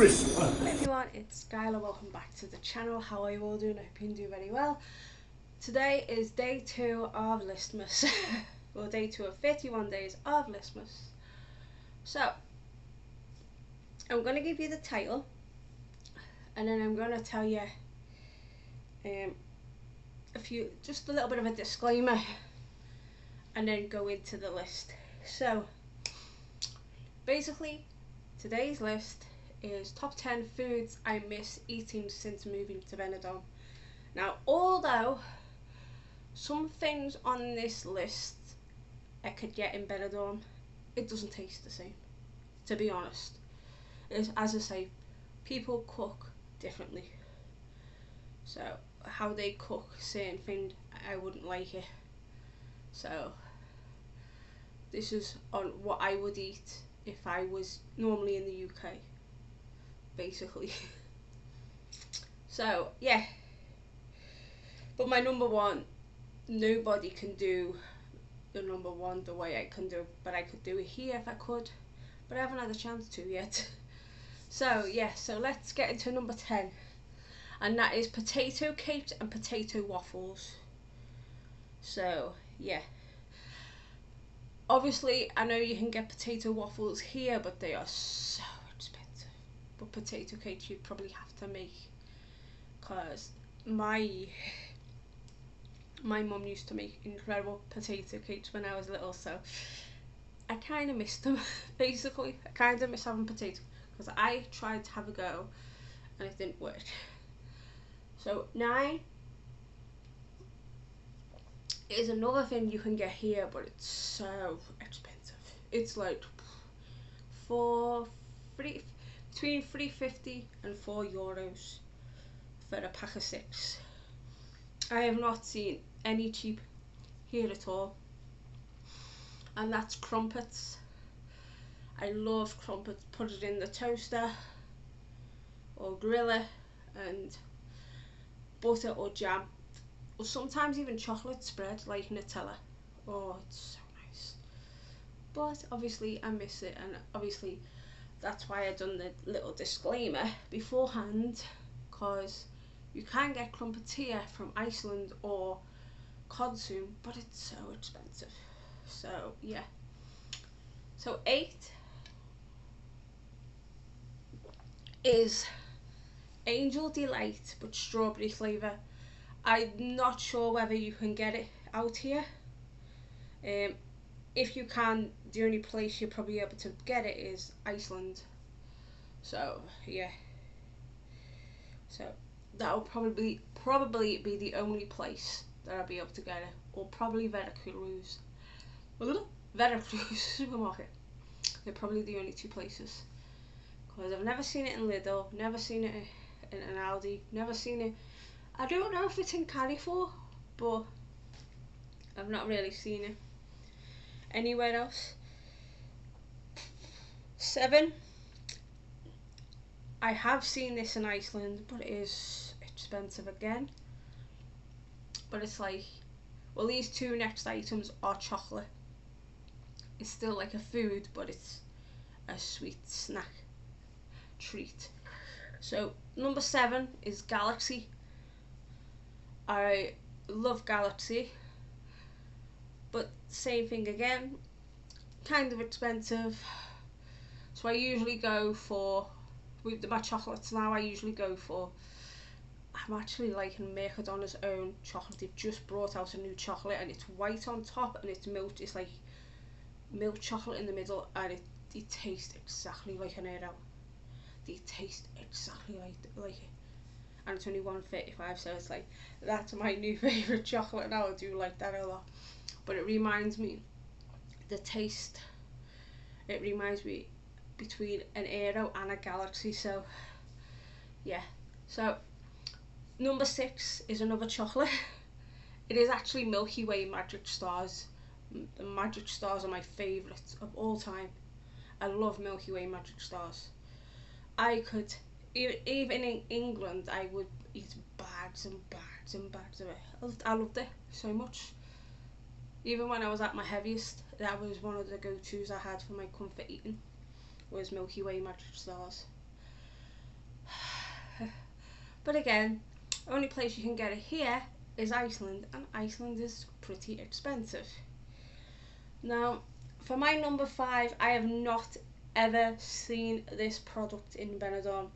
Christmas. Hey everyone, it's Skyla. Welcome back to the channel. How are you all doing? I hope you do very well. Today is day 2 of Listmas. Well, day 2 of 31 days of Listmas. So, I'm going to give you the title, and then I'm going to tell you just a little bit of a disclaimer, and then go into the list. So, basically, today's list is top 10 foods I miss eating since moving to Benidorm. Now, although some things on this list I could get in Benidorm, it doesn't taste the same, to be honest. As I say, people cook differently. So, how they cook certain things, I wouldn't like it. So, this is on what I would eat if I was normally in the UK. Basically. So yeah, but my number one, nobody can do the number one the way I can do, but I could do it here if I could, but I haven't had a chance to yet. So yeah, so let's get into number 10, and that is potato cakes and potato waffles. So yeah, obviously I know you can get potato waffles here, but they are so expensive. But potato cakes you'd probably have to make, because my mum used to make incredible potato cakes when I was little, so I kind of miss them. Basically, I kind of miss having potato, because I tried to have a go and it didn't work. So 9 is another thing you can get here, but it's so expensive. It's like between €3.50 and €4 for a pack of 6. I have not seen any cheap here at all, and that's crumpets. I love crumpets. Put it in the toaster or grill it, and butter or jam, or sometimes even chocolate spread like Nutella. Oh, it's so nice. But obviously I miss it, and obviously that's why I done the little disclaimer beforehand, because you can get crumpets here from Iceland or Consum, but it's so expensive. So yeah. So 8 is Angel Delight, but strawberry flavour. I'm not sure whether you can get it out here. If you can, the only place you're probably able to get it is Iceland. So yeah. So that will probably be the only place that I'll be able to get it, or probably Veracruz supermarket. They're probably the only two places, because I've never seen it in Lidl, never seen it in an Aldi, never seen it. I don't know if it's in Carrefour, but I've not really seen it anywhere else. 7, I have seen this in Iceland, but it is expensive again. But it's like, well, these two next items are chocolate. It's still like a food, but it's a sweet snack treat. So number 7 is Galaxy. I love Galaxy, but same thing again, kind of expensive. So I usually go for, with my chocolates now, I'm actually liking Mercadonna's own chocolate. They've just brought out a new chocolate, and it's white on top, and it's milk. It's like milk chocolate in the middle, and it tastes exactly like an Aero. They taste exactly like it, and it's only $1.35. So it's like, that's my new favourite chocolate now. I do like that a lot. But it reminds me, the taste, it reminds me between an Aero and a Galaxy. So yeah. So number 6 is another chocolate. It is actually Milky Way Magic Stars. The Magic Stars are my favourites of all time. I love Milky Way Magic Stars. I could, even in England, I would eat bags and bags and bags of it. I loved it so much. Even when I was at my heaviest, that was one of the go-tos I had for my comfort eating, was Milky Way Magic Stars. But again, only place you can get it here is Iceland, and Iceland is pretty expensive. Now, for my number 5, I have not ever seen this product in Benidorm.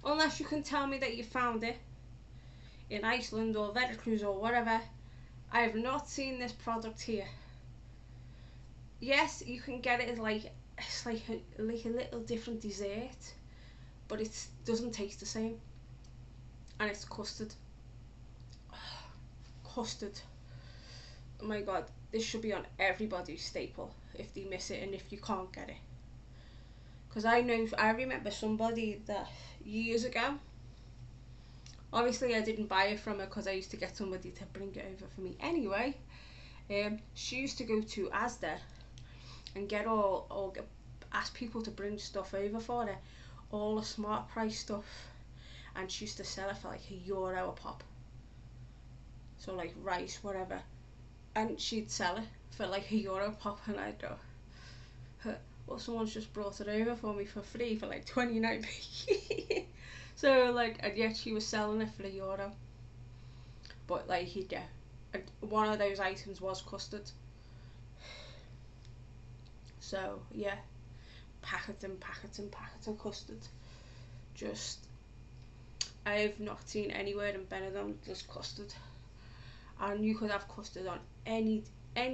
Unless you can tell me that you found it in Iceland or Veracruz or whatever, I have not seen this product here. Yes, you can get it as it's like a little different dessert, but it doesn't taste the same. And it's custard. Custard. Oh my god, this should be on everybody's staple if they miss it and if you can't get it. Because I remember somebody that years ago, obviously I didn't buy it from her because I used to get somebody to bring it over for me anyway. She used to go to Asda and ask people to bring stuff over for her, all the smart price stuff, and she used to sell it for like €1 a pop. So like rice, whatever, and she'd sell it for like €1 a pop, and I'd go, well, someone's just brought it over for me for free for like 29p. So like, and yet she was selling it for €1. But like, yeah, one of those items was custard. So yeah, packets and packets and packets of custard. Just, I've not seen anywhere in Benidorm there's custard, and you could have custard on any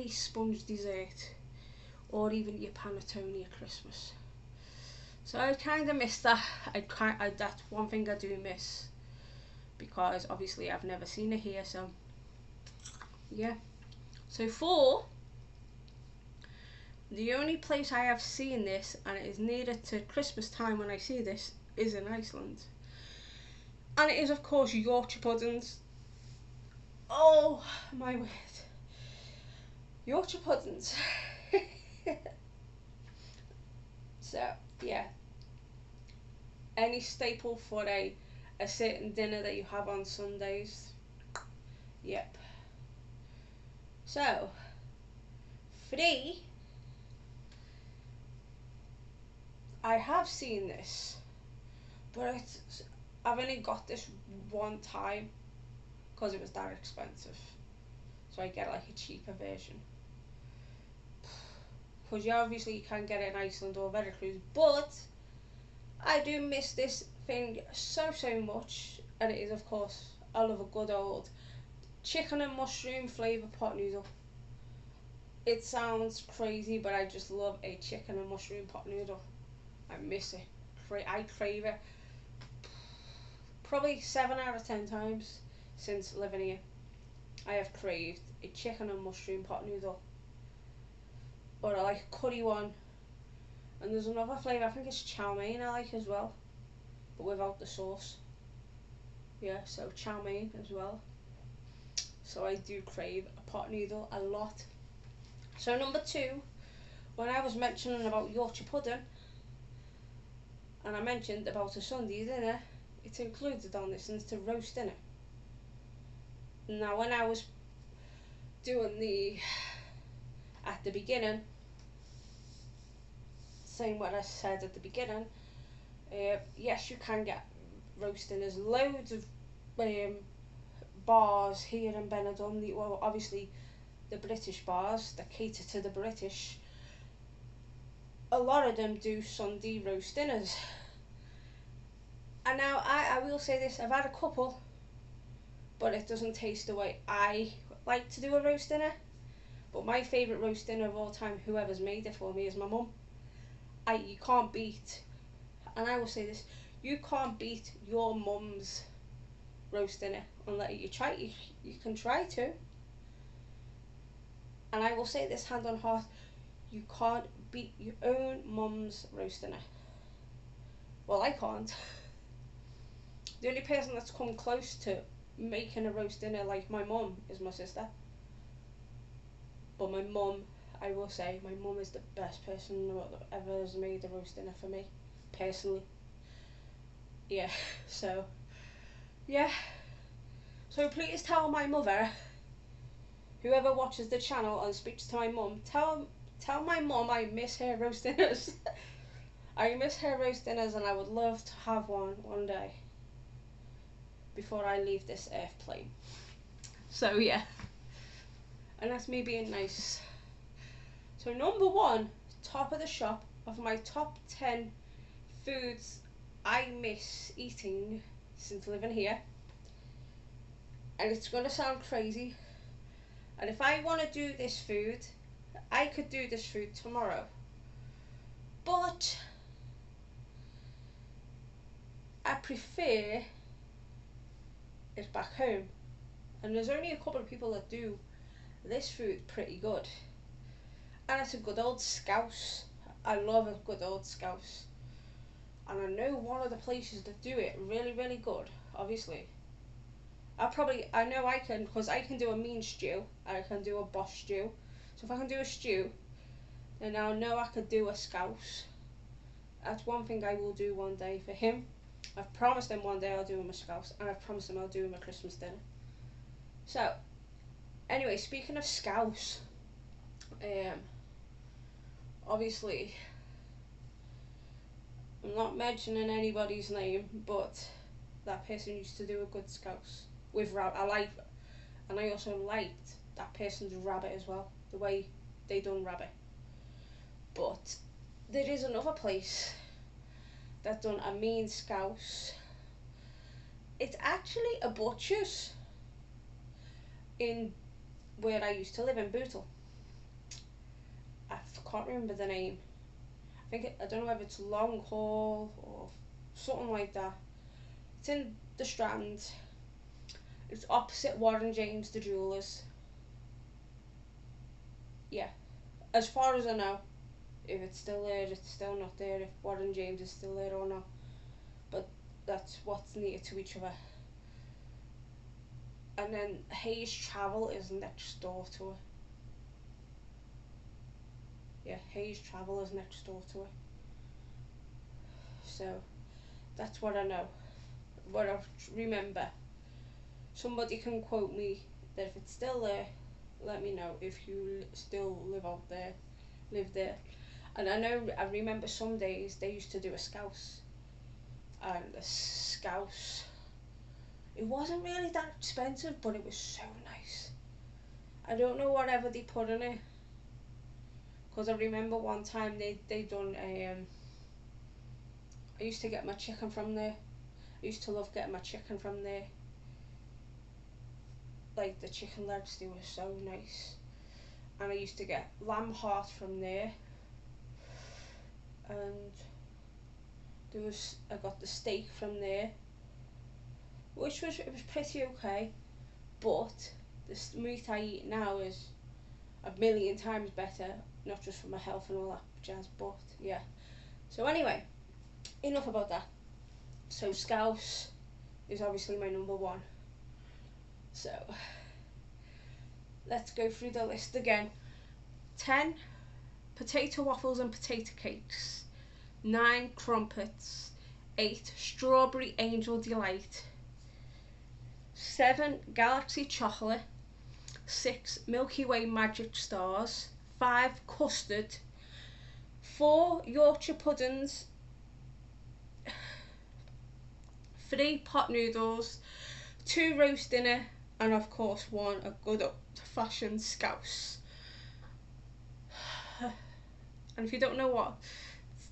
sponge dessert, or even your panettone at Christmas. So I kind of miss that. That's one thing I do miss, because obviously I've never seen it here. So yeah. So 4, the only place I have seen this, and it is nearer to Christmas time when I see this, is in Iceland. And it is, of course, Yorkshire puddings. Oh my word. Yorkshire puddings. So, yeah. Any staple for a certain dinner that you have on Sundays. Yep. So, 3, I have seen this, but I've only got this one time because it was that expensive. So I get like a cheaper version. Because obviously you can get it in Iceland or Veracruz, but I do miss this thing so much, and it is, of course, I love a good old chicken and mushroom flavour pot noodle. It sounds crazy, but I just love a chicken and mushroom pot noodle. I miss it. I crave it. Probably 7 out of 10 times since living here, I have craved a chicken and mushroom pot noodle. Or I like a curry one. And there's another flavour, I think it's chow mein I like as well, but without the sauce. Yeah, so chow mein as well. So I do crave a pot noodle a lot. So number 2, when I was mentioning about Yorkshire pudding, and I mentioned about a Sunday dinner, it's included on this, and it's a roast dinner. Now when I was doing at the beginning, saying what I said at the beginning, yes, you can get roasting. There's loads of bars here in Benidorm. Well, obviously the British bars that cater to the British. A lot of them do Sunday roast dinners. And now I will say this, I've had a couple, but it doesn't taste the way I like to do a roast dinner. But my favourite roast dinner of all time, whoever's made it for me, is my mum. You can't beat, and I will say this, you can't beat your mum's roast dinner unless you try. You can try to, and I will say this hand on heart, you can't beat your own mum's roast dinner. Well, I can't. The only person that's come close to making a roast dinner like my mum is my sister. But my mum, I will say, my mum is the best person that ever has made a roast dinner for me, personally. Yeah, so, yeah. So please tell my mother, whoever watches the channel and speaks to my mum, tell my mum I miss her roast dinners. I miss her roast dinners, and I would love to have one day before I leave this earth plane. So yeah, and that's me being nice. So number one, top of the shop of my top 10 foods I miss eating since living here. And it's gonna sound crazy. And if I want to do this food, I could do this food tomorrow. But I prefer it back home. And there's only a couple of people that do this food pretty good. And it's a good old scouse. I love a good old scouse. And I know one of the places that do it really, really good, obviously. I know I can, because I can do a mean stew, I can do a boss stew. So if I can do a stew, then I know I could do a scouse. That's one thing I will do one day for him. I've promised him one day I'll do him a scouse, and I've promised him I'll do him a Christmas dinner. So, anyway, speaking of scouse, obviously, I'm not mentioning anybody's name, but that person used to do a good scouse with rabbit. And I also liked that person's rabbit as well, the way they done rabbit. But there is another place that done a mean scouse. It's actually a butcher's in where I used to live in Bootle. I can't remember the name. I don't know whether it's Long Hall or something like that. It's in the Strand. It's opposite Warren James the jewellers. Yeah, as far as I know. If it's still there, it's still not there. If Warren James is still there or not. But that's what's near to each other. And then Hayes Travel is next door to it. Yeah, Hayes Travel is next door to it. So that's what I know. What I remember. Somebody can quote me that if it's still there, let me know if you still live there. And I remember some days they used to do a scouse. And the scouse, it wasn't really that expensive, but it was so nice. I don't know whatever they put in it. Because I remember one time they done I used to get my chicken from there. I used to love getting my chicken from there. Like the chicken legs, they were so nice. And I used to get lamb heart from there. And I got the steak from there, which was pretty okay. But the meat I eat now is a million times better, not just for my health and all that jazz, but yeah. So anyway, enough about that. So scouse is obviously my number one. So let's go through the list again. 10, potato waffles and potato cakes. 9, crumpets. 8, strawberry angel delight. 7, galaxy chocolate. 6, Milky Way magic stars. 5, custard. 4, Yorkshire puddings. 3, pot noodles. 2, roast dinner. And of course 1, a good old-fashioned scouse. And if you don't know what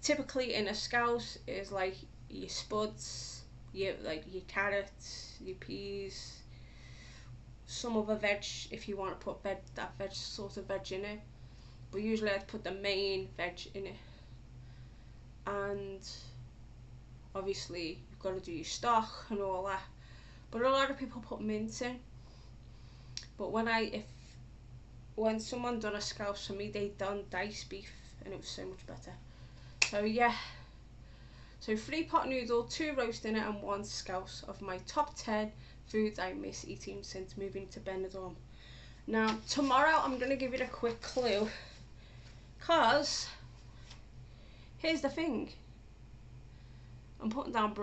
typically in a scouse is, like your spuds, your carrots, your peas, some other veg if you want to put that sort of veg in it. But usually I'd put the main veg in it. And obviously you've got to do your stock and all that. But a lot of people put mint in. But when someone done a scouse for me, they done diced beef, and it was so much better. So yeah. So 3 pot noodle, 2 roast dinner, and 1 scouse of my top 10 foods I miss eating since moving to Benidorm. Now tomorrow I'm gonna give it a quick clue, cause here's the thing. I'm putting down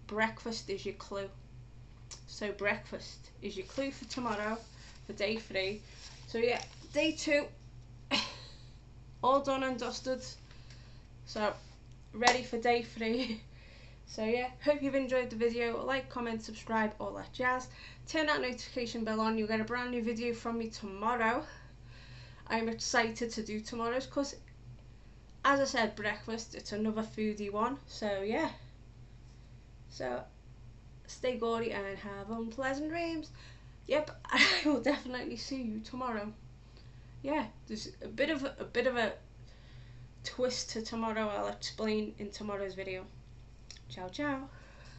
breakfast is your clue. So breakfast is your clue for tomorrow, for day 3. So yeah, day 2, all done and dusted. So ready for day 3. So yeah, hope you've enjoyed the video. Like, comment, subscribe, all that jazz. Turn that notification bell on. You'll get a brand new video from me tomorrow. I'm excited to do tomorrow's because, as I said, breakfast, it's another foodie one. So yeah, so stay gaudy and have unpleasant dreams. Yep, I will definitely see you tomorrow. Yeah, there's a bit of a twist to tomorrow. I'll explain in tomorrow's video. Ciao ciao.